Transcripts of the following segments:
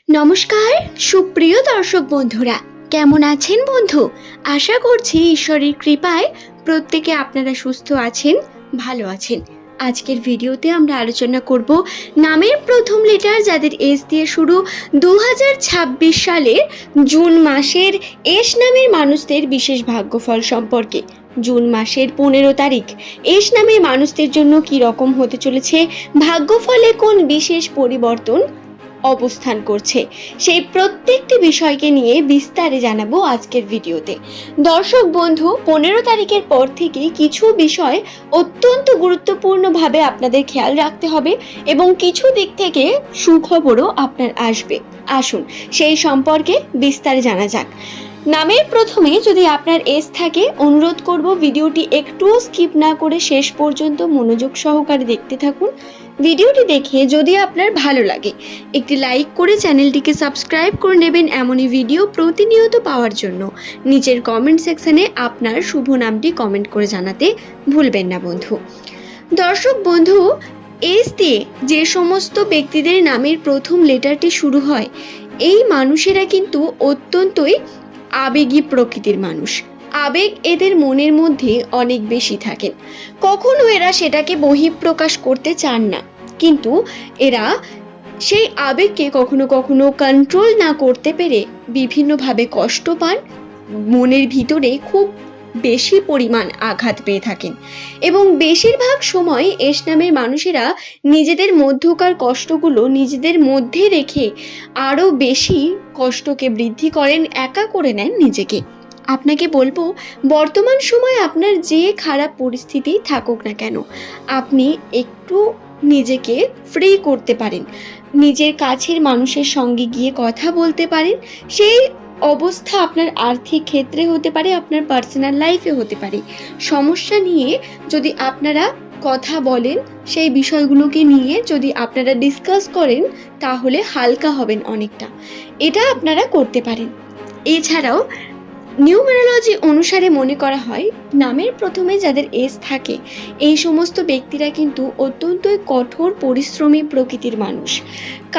নমস্কার সুপ্রিয় দর্শক বন্ধুরা, কেমন আছেন বন্ধু? আশা করছি ঈশ্বরের কৃপায় প্রত্যেকে আপনারা সুস্থ আছেন, ভালো আছেন। আজকের ভিডিওতে আমরা আলোচনা করব নামের প্রথম লেটার যাদের এস দিয়ে শুরু 2026 সালের জুন মাসের এস নামের মানুষদের বিশেষ ভাগ্যফল সম্পর্কে। জুন মাসের 15 তারিখ এস নামের মানুষদের জন্য কি রকম হতে চলেছে, ভাগ্যফলে কোন বিশেষ পরিবর্তন অবস্থান করছে, সেই প্রত্যেকটি বিষয়কে নিয়ে বিস্তারে জানাবো আজকের ভিডিওতে। দর্শক বন্ধু, 15 তারিখের পর থেকে কিছু বিষয় অত্যন্ত গুরুত্বপূর্ণভাবে আপনাদের খেয়াল রাখতে হবে এবং কিছু দিক থেকে সুখবরও আপনার আসবে। আসুন সেই সম্পর্কে বিস্তারে জানা যাক। নামের প্রথমে যদি আপনার এস থাকে, অনুরোধ করব ভিডিওটি একটুও স্কিপ না করে শেষ পর্যন্ত মনোযোগ সহকারে দেখতে থাকুন। ভিডিওটি দেখে যদি আপনার ভালো লাগে একটি লাইক করে চ্যানেলটিকে সাবস্ক্রাইব করে নেবেন এমনই ভিডিও প্রতিনিয়ত পাওয়ার জন্য। নিচের কমেন্ট সেকশনে আপনার শুভ নামটি কমেন্ট করে জানাতে ভুলবেন না বন্ধু। দর্শক বন্ধু, এস দিয়ে যে সমস্ত ব্যক্তিদের নামের প্রথম লেটারটি শুরু হয়, এই মানুষেরা কিন্তু অত্যন্তই আবেগী প্রকৃতির মানুষ। আবেগ এদের মনের মধ্যে অনেক বেশি থাকেন। কখনো এরা সেটাকে বহিঃপ্রকাশ করতে চান না, কিন্তু এরা সেই আবেগকে কখনো কখনো কন্ট্রোল না করতে পেরে বিভিন্নভাবে কষ্ট পান, মনের ভিতরে খুব বেশি পরিমাণ আঘাত পেয়ে থাকেন এবং বেশিরভাগ সময় এস নামের মানুষেরা নিজেদের মধ্যকার কষ্টগুলো নিজেদের মধ্যে রেখে আরও বেশি কষ্টকে বৃদ্ধি করেন, একা করে নেন নিজেকে। আপনাকে বলবো, বর্তমান সময় আপনার যে খারাপ পরিস্থিতি থাকুক না কেন, আপনি একটু নিজেকে ফ্রি করতে পারেন, নিজের কাছের মানুষের সঙ্গে গিয়ে কথা বলতে পারেন। সেই অবস্থা আপনার আর্থিক ক্ষেত্রে হতে পারে, আপনার পার্সোনাল লাইফে হতে পারে। সমস্যা নিয়ে যদি আপনারা কথা বলেন, সেই বিষয়গুলোকে নিয়ে যদি আপনারা ডিসকাস করেন, তাহলে হালকা হবেন অনেকটা। এটা আপনারা করতে পারেন। এছাড়াও নিউমেরোলজি অনুসারে মনে করা হয়, নামের প্রথমে যাদের এস থাকে, এই সমস্ত ব্যক্তিরা কিন্তু অত্যন্তই কঠোর পরিশ্রমী প্রকৃতির মানুষ।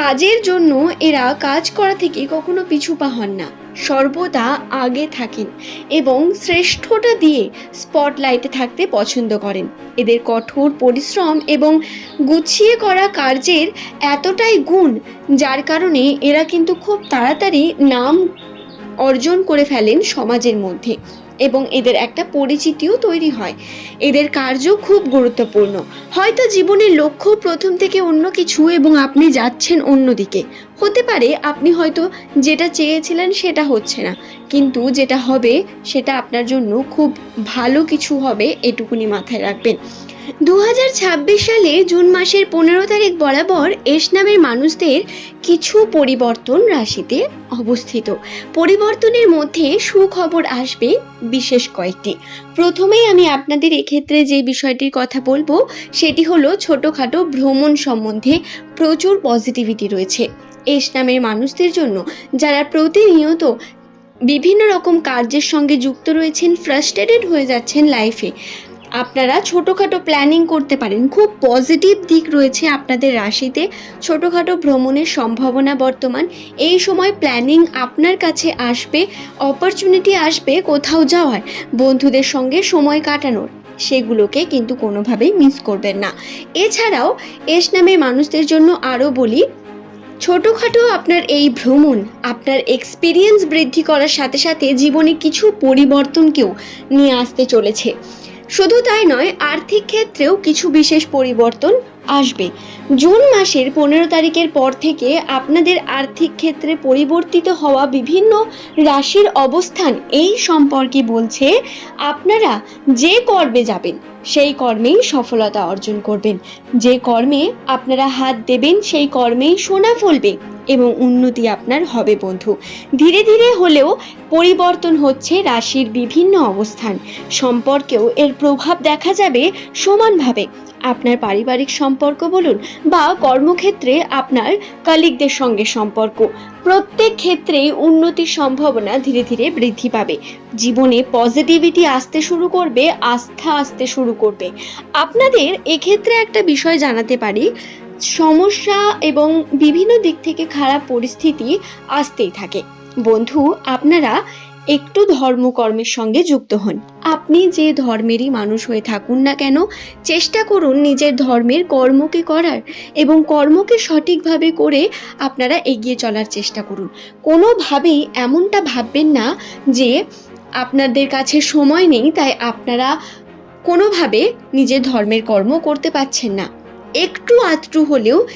কাজের জন্য এরা কাজ করা থেকে কখনো পিছু পা হন না, সর্বদা আগে থাকেন এবং শ্রেষ্ঠটা দিয়ে স্পটলাইটে থাকতে পছন্দ করেন। এদের কঠোর পরিশ্রম এবং গুছিয়ে করা কার্যের এতটাই গুণ, যার কারণে এরা কিন্তু খুব তাড়াতাড়ি নাম অর্জন করে ফেলেন সমাজের মধ্যে এবং এদের একটা পরিচিতিও তৈরি হয়। এদের কার্য খুব গুরুত্বপূর্ণ। হয়তো জীবনের লক্ষ্য প্রথম থেকে অন্য কিছু এবং আপনি যাচ্ছেন অন্যদিকে। হতে পারে আপনি হয়তো যেটা চেয়েছিলেন সেটা হচ্ছে না, কিন্তু যেটা হবে সেটা আপনার জন্য খুব ভালো কিছু হবে, এটুকুনি মাথায় রাখবেন। 2026 সালে জুন মাসের 15 তারিখ বরাবর এস নামের মানুষদের কিছু পরিবর্তন রাশিতে অবস্থিত। পরিবর্তনের মধ্যে সুখবর আসবে বিশেষ কয়েকটি। প্রথমেই আমি আপনাদের এক্ষেত্রে যে বিষয়টির কথা বলবো সেটি হলো ছোটোখাটো ভ্রমণ সম্বন্ধে প্রচুর পজিটিভিটি রয়েছে এস নামের মানুষদের জন্য, যারা প্রতিনিয়ত বিভিন্ন রকম কার্যের সঙ্গে যুক্ত রয়েছেন, ফ্রাস্ট্রেটেড হয়ে যাচ্ছেন লাইফে। আপনারা ছোটোখাটো প্ল্যানিং করতে পারেন। খুব পজিটিভ দিক রয়েছে আপনাদের রাশিতে। ছোটোখাটো ভ্রমণের সম্ভাবনা বর্তমান। এই সময় প্ল্যানিং আপনার কাছে আসবে, অপরচুনিটি আসবে কোথাও যাওয়ার, বন্ধুদের সঙ্গে সময় কাটানোর, সেগুলোকে কিন্তু কোনোভাবেই মিস করবেন না। এছাড়াও এস নামের মানুষদের জন্য আরও বলি, ছোটোখাটো আপনার এই ভ্রমণ আপনার এক্সপিরিয়েন্স বৃদ্ধি করার সাথে সাথে জীবনে কিছু পরিবর্তনকেও নিয়ে আসতে চলেছে। শুধু তাই নয়, আর্থিক ক্ষেত্রেও কিছু বিশেষ পরিবর্তন আসবে। জুন মাসের 15 তারিখের পর থেকে আপনাদের আর্থিক ক্ষেত্রে পরিবর্তিত হওয়া বিভিন্ন রাশির অবস্থান এই সম্পর্কে বলছে, আপনারা যে কর্মে যাবেন সেই কর্মেই সফলতা অর্জন করবেন। যে কর্মে আপনারা হাত দেবেন সেই কর্মেই সোনা ফলবে এবং উন্নতি আপনার হবে বন্ধু। ধীরে ধীরে হলেও পরিবর্তন হচ্ছে রাশির বিভিন্ন অবস্থান সম্পর্কেও এর প্রভাব দেখা যাবে সমানভাবে। আপনার পারিবারিক সম্পর্ক বলুন বা কর্মক্ষেত্রে আপনার কলিগদের সঙ্গে সম্পর্ক, প্রত্যেক ক্ষেত্রেই উন্নতির সম্ভাবনা ধীরে ধীরে বৃদ্ধি পাবে। জীবনে পজিটিভিটি আসতে শুরু করবে, আস্থা আসতে শুরু করবে। আপনাদের এক্ষেত্রে একটা বিষয় জানাতে পারি, সমস্যা এবং বিভিন্ন দিক থেকে খারাপ পরিস্থিতি আসতেই থাকে। বন্ধু, আপনারা একটু ধর্মকর্মের সঙ্গে যুক্ত হন। আপনি যে ধর্মেরই মানুষ হয়ে থাকুন না কেন, চেষ্টা করুন নিজের ধর্মের কর্মকে করার এবং কর্মকে সঠিকভাবে করে আপনারা এগিয়ে চলার চেষ্টা করুন। কোনোভাবেই এমনটা ভাববেন না যে আপনাদের কাছে সময় নেই, তাই আপনারা কোনোভাবে নিজের ধর্মের কর্ম করতে পারছেন না। একটু আধটু হলেও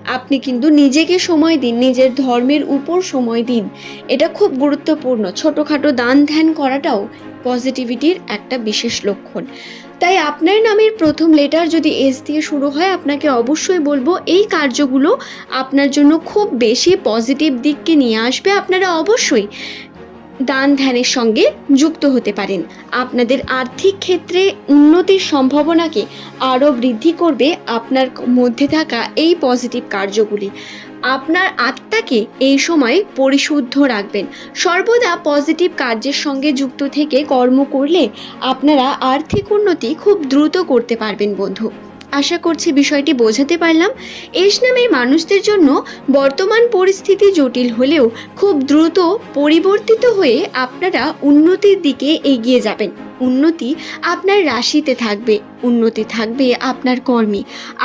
আপনি কিন্তু নিজেকে সময় দিন, নিজের ধর্মের উপর সময় দিন। এটা খুব গুরুত্বপূর্ণ। ছোটোখাটো দান ধ্যান করাটাও পজিটিভিটির একটা বিশেষ লক্ষণ। তাই আপনার নামের প্রথম লেটার যদি এস দিয়ে শুরু হয়, আপনাকে অবশ্যই বলবো এই কার্যগুলো আপনার জন্য খুব বেশি পজিটিভ দিককে নিয়ে আসবে। আপনারা অবশ্যই দান ধ্যানের সঙ্গে যুক্ত হতে পারেন। আপনাদের আর্থিক ক্ষেত্রে উন্নতির সম্ভাবনাকে আরও বৃদ্ধি করবে আপনার মধ্যে থাকা এই পজিটিভ কার্যগুলি। আপনার আত্মাকে এই সময় পরিশুদ্ধ রাখবেন। সর্বদা পজিটিভ কার্যের সঙ্গে যুক্ত থেকে কর্ম করলে আপনারা আর্থিক উন্নতি খুব দ্রুত করতে পারবেন বন্ধু। আশা করছি বিষয়টি বোঝাতে পারলাম। এস নামের মানুষদের জন্য বর্তমান পরিস্থিতি জটিল হলেও খুব দ্রুত পরিবর্তিত হয়ে আপনারা উন্নতির দিকে এগিয়ে যাবেন। উন্নতি আপনার রাশিতে থাকবে, উন্নতি থাকবে আপনার কর্মে।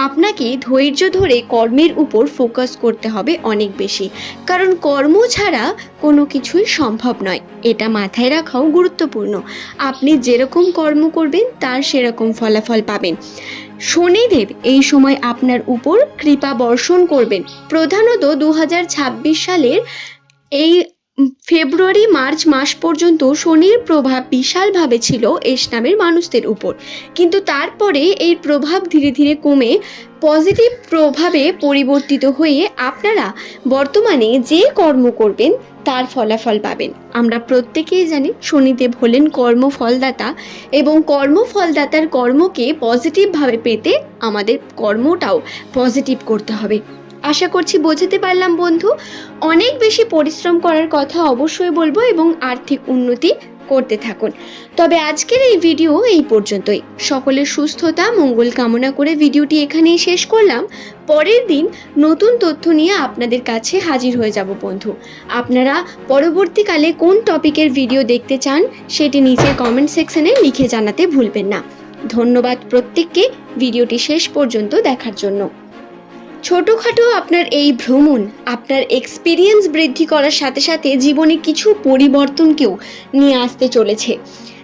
আপনাকে ধৈর্য ধরে কর্মের উপর ফোকাস করতে হবে অনেক বেশি, কারণ কর্ম ছাড়া কোনো কিছুই সম্ভব নয়। এটা মাথায় রাখাও গুরুত্বপূর্ণ। আপনি যেরকম কর্ম করবেন তার সেরকম ফলাফল পাবেন। শনিদেব এই সময় আপনার উপর কৃপা বর্ষণ করবেন। প্রধানত 2026 সালের এই ফেব্রুয়ারি মার্চ মাস পর্যন্ত শনির প্রভাব বিশালভাবে ছিল এস নামের মানুষদের উপর, কিন্তু তারপরে এই প্রভাব ধীরে ধীরে কমে পজিটিভ প্রভাবে পরিবর্তিত হয়ে আপনারা বর্তমানে যে কর্ম করবেন তার ফলাফল পাবেন। আমরা প্রত্যেকেই জানি শনিদেব হলেন কর্মফলদাতা, এবং কর্মফলদাতার কর্মকে পজিটিভভাবে পেতে আমাদের কর্মটাও পজিটিভ করতে হবে। আশা করছি বোঝাতে পারলাম বন্ধু। অনেক বেশি পরিশ্রম করার কথা অবশ্যই বলবো এবং আর্থিক উন্নতি করতে থাকুন। তবে আজকের এই ভিডিও এই পর্যন্তই। সকলের সুস্থতা মঙ্গল কামনা করে ভিডিওটি এখানেই শেষ করলাম। পরের দিন নতুন তথ্য নিয়ে আপনাদের কাছে হাজির হয়ে যাব বন্ধু। আপনারা পরবর্তীকালে কোন টপিকের ভিডিও দেখতে চান সেটি নিচে কমেন্ট সেকশনে লিখে জানাতে ভুলবেন না। ধন্যবাদ প্রত্যেককে ভিডিওটি শেষ পর্যন্ত দেখার জন্য। ছোটোখাটো আপনার এই ভ্রমণ আপনার এক্সপিরিয়েন্স বৃদ্ধি করার সাথে সাথে জীবনে কিছু পরিবর্তনকেও নিয়ে আসতে চলেছে।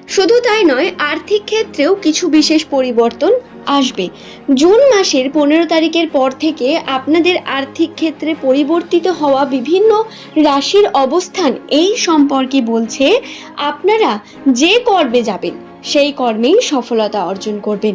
শুধু তাই নয়, আর্থিক ক্ষেত্রেও কিছু বিশেষ পরিবর্তন আসবে। জুন মাসের 15 তারিখের পর থেকে আপনাদের আর্থিক ক্ষেত্রে পরিবর্তিত হওয়া বিভিন্ন রাশির অবস্থান এই সম্পর্কে বলছে আপনারা যে কর্মে যাবেন সেই কর্মেই সফলতা অর্জন করবেন।